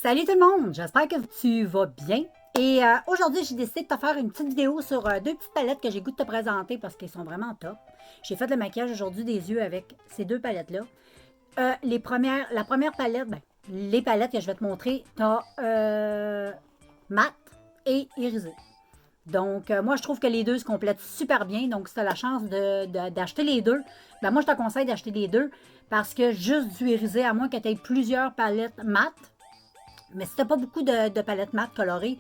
Salut tout le monde, j'espère que tu vas bien. Et aujourd'hui, j'ai décidé de te faire une petite vidéo sur deux petites palettes que j'ai goût de te présenter parce qu'elles sont vraiment top. J'ai fait le maquillage aujourd'hui des yeux avec ces deux palettes-là. La première palette, les palettes que je vais te montrer, tu as mat et irisé. Donc, moi, je trouve que les deux se complètent super bien. Donc, si tu as la chance d'acheter les deux, moi, je te conseille d'acheter les deux parce que juste du irisé, à moins que tu aies plusieurs palettes mat. Mais si tu n'as pas beaucoup de palettes mat colorées,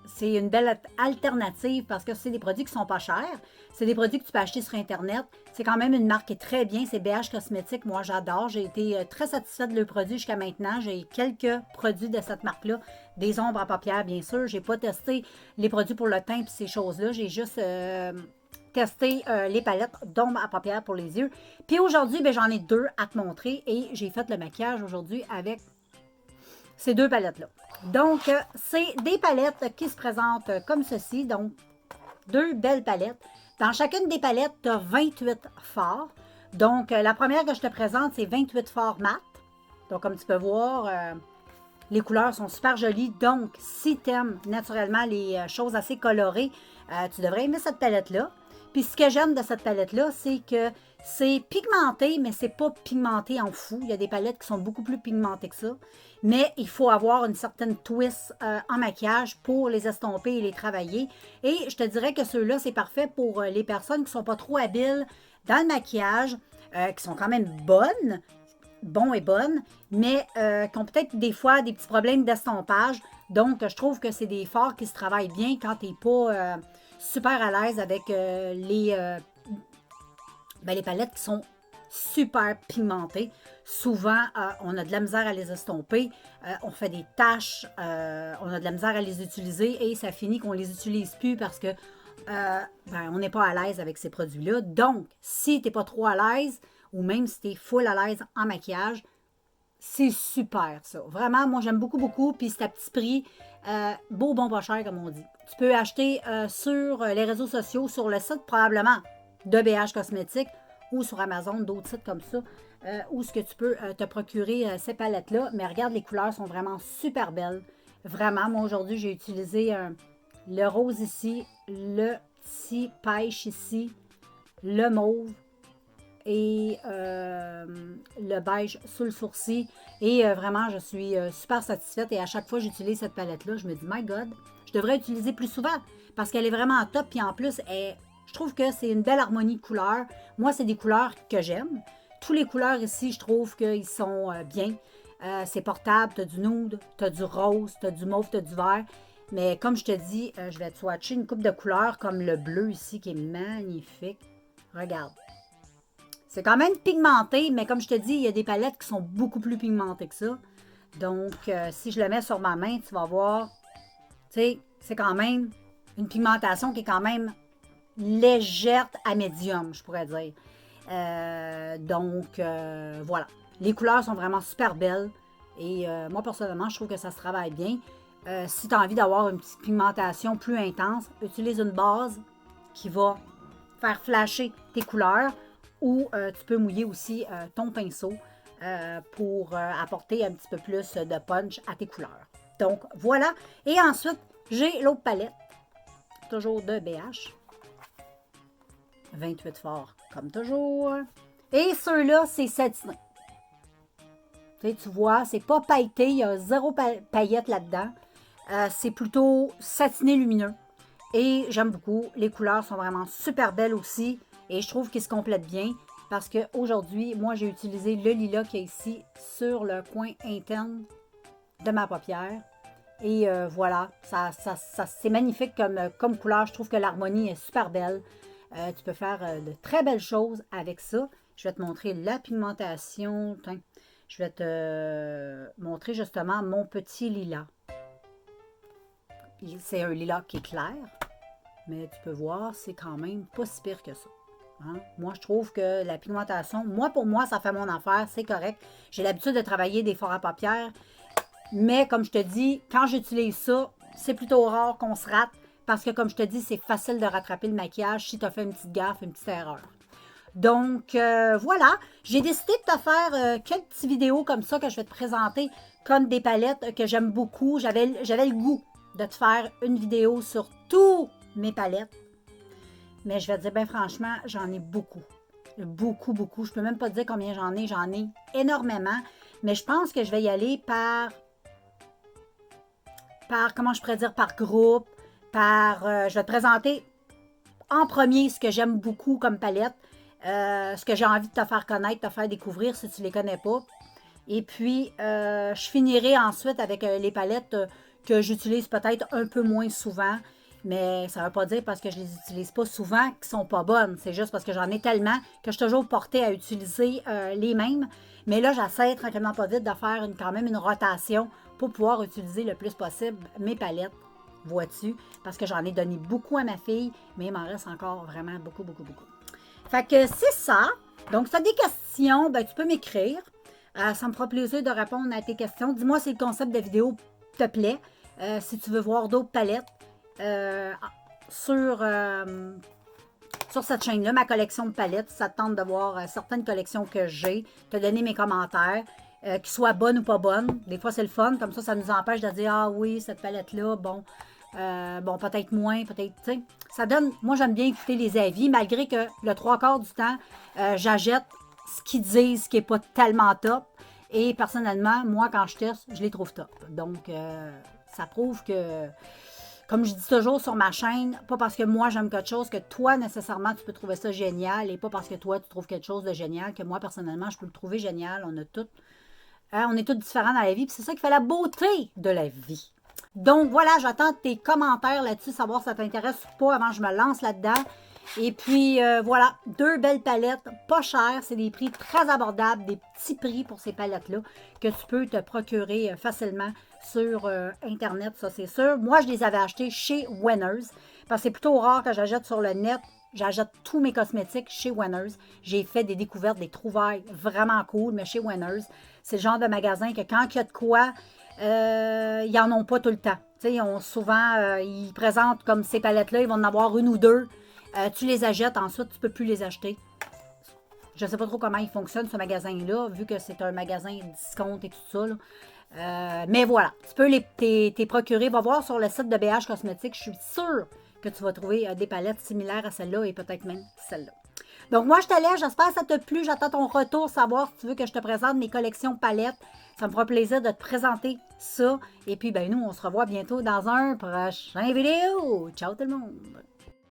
c'est une belle alternative parce que c'est des produits qui sont pas chers. C'est des produits que tu peux acheter sur Internet. C'est quand même une marque qui est très bien. C'est BH Cosmétiques. Moi, j'adore. J'ai été très satisfaite de leurs produits jusqu'à maintenant. J'ai quelques produits de cette marque-là. Des ombres à paupières, bien sûr. J'ai pas testé les produits pour le teint et ces choses-là. J'ai juste testé les palettes d'ombres à paupières pour les yeux. Puis aujourd'hui, j'en ai deux à te montrer et j'ai fait le maquillage aujourd'hui avec ces deux palettes-là. Donc, c'est des palettes qui se présentent comme ceci. Donc, deux belles palettes. Dans chacune des palettes, tu as 28 fards. Donc, la première que je te présente, c'est 28 fards mat. Donc, comme tu peux voir, les couleurs sont super jolies. Donc, si tu aimes naturellement les choses assez colorées, tu devrais aimer cette palette-là. Puis, ce que j'aime de cette palette-là, c'est que c'est pigmenté, mais c'est pas pigmenté en fou. Il y a des palettes qui sont beaucoup plus pigmentées que ça. Mais il faut avoir une certaine twist en maquillage pour les estomper et les travailler. Et je te dirais que ceux-là, c'est parfait pour les personnes qui ne sont pas trop habiles dans le maquillage, qui sont quand même bons et bonnes, mais qui ont peut-être des fois des petits problèmes d'estompage. Donc, je trouve que c'est des fards qui se travaillent bien quand tu n'es pas super à l'aise avec les palettes qui sont super pigmentées. Souvent, on a de la misère à les estomper, on fait des taches, on a de la misère à les utiliser et ça finit qu'on ne les utilise plus parce que on n'est pas à l'aise avec ces produits-là. Donc, si tu n'es pas trop à l'aise ou même si tu es full à l'aise en maquillage, c'est super ça. Vraiment, moi j'aime beaucoup, beaucoup. Puis c'est à petit prix, beau, bon, pas cher comme on dit. Tu peux acheter sur les réseaux sociaux, sur le site probablement de BH Cosmétiques ou sur Amazon, d'autres sites comme ça, où ce que tu peux te procurer ces palettes-là. Mais regarde, les couleurs sont vraiment super belles. Vraiment, moi aujourd'hui, j'ai utilisé le rose ici, le petit pêche ici, le mauve et le beige sous le sourcil. Et vraiment, je suis super satisfaite. Et à chaque fois que j'utilise cette palette-là, je me dis, my God, je devrais utiliser plus souvent parce qu'elle est vraiment top. Puis en plus, je trouve que c'est une belle harmonie de couleurs. Moi, c'est des couleurs que j'aime. Toutes les couleurs ici, je trouve qu'ils sont bien. C'est portable, tu as du nude, tu as du rose, tu as du mauve, tu as du vert. Mais comme je te dis, je vais te swatcher une coupe de couleurs comme le bleu ici qui est magnifique. Regarde. C'est quand même pigmenté, mais comme je te dis, il y a des palettes qui sont beaucoup plus pigmentées que ça. Donc, si je le mets sur ma main, tu vas voir, tu sais, c'est quand même une pigmentation qui est quand même légère à médium, je pourrais dire. Voilà. Les couleurs sont vraiment super belles. Et moi, personnellement, je trouve que ça se travaille bien. Si tu as envie d'avoir une petite pigmentation plus intense, utilise une base qui va faire flasher tes couleurs ou tu peux mouiller aussi ton pinceau pour apporter un petit peu plus de punch à tes couleurs. Donc, voilà. Et ensuite, j'ai l'autre palette, toujours de BH. 28 forts, comme toujours. Et ceux-là, c'est satiné. Tu vois, c'est pas pailleté, il y a zéro paillette là-dedans. C'est plutôt satiné lumineux. Et j'aime beaucoup. Les couleurs sont vraiment super belles aussi. Et je trouve qu'ils se complètent bien. Parce qu'aujourd'hui, moi, j'ai utilisé le lilas qui est ici sur le coin interne de ma paupière. Et voilà, c'est magnifique comme couleur. Je trouve que l'harmonie est super belle. Tu peux faire de très belles choses avec ça. Je vais te montrer la pigmentation. Tiens, je vais te montrer justement mon petit lilas. C'est un lilas qui est clair, mais tu peux voir, c'est quand même pas si pire que ça. Hein? Moi, je trouve que la pigmentation, pour moi, ça fait mon affaire, c'est correct. J'ai l'habitude de travailler des forts à paupières, mais comme je te dis, quand j'utilise ça, c'est plutôt rare qu'on se rate, parce que comme je te dis, c'est facile de rattraper le maquillage si tu as fait une petite gaffe, une petite erreur. Donc, voilà. J'ai décidé de te faire quelques petites vidéos comme ça que je vais te présenter comme des palettes que j'aime beaucoup. J'avais le goût de te faire une vidéo sur tous mes palettes. Mais je vais te dire, bien franchement, j'en ai beaucoup. Beaucoup, beaucoup. Je ne peux même pas te dire combien j'en ai. J'en ai énormément. Mais je pense que je vais y aller par comment je pourrais dire, par groupe, je vais te présenter en premier ce que j'aime beaucoup comme palette, ce que j'ai envie de te faire connaître, te faire découvrir si tu ne les connais pas. Et puis, je finirai ensuite avec les palettes que j'utilise peut-être un peu moins souvent. Mais ça ne veut pas dire parce que je ne les utilise pas souvent qu'ils ne sont pas bonnes. C'est juste parce que j'en ai tellement que je suis toujours portée à utiliser les mêmes. Mais là, j'essaie tranquillement pas vite de faire quand même une rotation pour pouvoir utiliser le plus possible mes palettes. Vois-tu? Parce que j'en ai donné beaucoup à ma fille, mais il m'en reste encore vraiment beaucoup, beaucoup, beaucoup. Fait que c'est ça. Donc, si tu as des questions, ben, tu peux m'écrire. Ça me fera plaisir de répondre à tes questions. Dis-moi si le concept de vidéo te plaît. Si tu veux voir d'autres palettes sur cette chaîne-là, ma collection de palettes. Ça te tente de voir certaines collections que j'ai, te donner mes commentaires, qu'ils soient bonnes ou pas bonnes. Des fois, c'est le fun. Comme ça nous empêche de dire « Ah oui, cette palette-là, bon, peut-être moins, peut-être... » Tu sais, ça donne... Moi, j'aime bien écouter les avis, malgré que le 3/4 du temps, j'achète ce qu'ils disent, ce qui n'est pas tellement top. Et personnellement, moi, quand je teste, je les trouve top. Donc, ça prouve que... Comme je dis toujours sur ma chaîne, pas parce que moi j'aime quelque chose que toi nécessairement tu peux trouver ça génial et pas parce que toi tu trouves quelque chose de génial que moi personnellement je peux le trouver génial. On est tous différents dans la vie, puis c'est ça qui fait la beauté de la vie. Donc voilà, j'attends tes commentaires là-dessus, savoir si ça t'intéresse ou pas avant que je me lance là-dedans. Et puis voilà, 2 belles palettes, pas chères, c'est des prix très abordables, des petits prix pour ces palettes-là que tu peux te procurer facilement sur Internet, ça c'est sûr. Moi, je les avais achetées chez Winners, parce que c'est plutôt rare que j'achète sur le net. J'achète tous mes cosmétiques chez Winners. J'ai fait des découvertes, des trouvailles vraiment cool, mais chez Winners, c'est le genre de magasin que quand il y a de quoi, ils n'en ont pas tout le temps. Tu sais, souvent, ils présentent comme ces palettes-là, ils vont en avoir une ou deux. Tu les achètes, ensuite, tu ne peux plus les acheter. Je ne sais pas trop comment il fonctionne, ce magasin-là, vu que c'est un magasin discount et tout ça. Mais voilà, tu peux t'es procurer. Va voir sur le site de BH Cosmétiques. Je suis sûre que tu vas trouver des palettes similaires à celle-là et peut-être même celle-là. Donc, moi, je te laisse. J'espère que ça t'a plu. J'attends ton retour, savoir si tu veux que je te présente mes collections palettes. Ça me fera plaisir de te présenter ça. Et puis, ben nous, on se revoit bientôt dans un prochain vidéo. Ciao tout le monde!